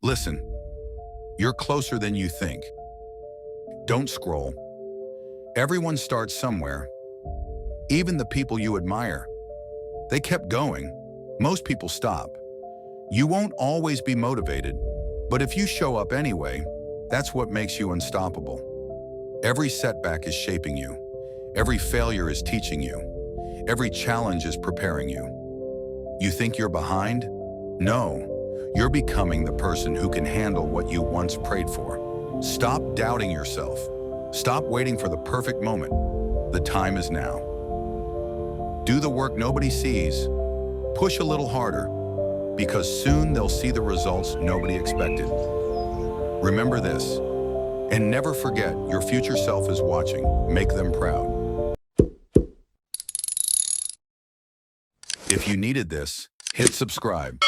Listen, you're closer than you think. Don't scroll. Everyone starts somewhere. Even the people you admire. They kept going. Most people stop. You won't always be motivated, but if you show up anyway, that's what makes you unstoppable. Every setback is shaping you. Every failure is teaching you. Every challenge is preparing you. You think you're behind? No, you're becoming the person who can handle what you once prayed for. Stop doubting yourself. Stop waiting for the perfect moment. The time is now. Do the work nobody sees. Push a little harder, because soon they'll see the results nobody expected. Remember this, and never forget your future self is watching. Make them proud. If you needed this, hit subscribe.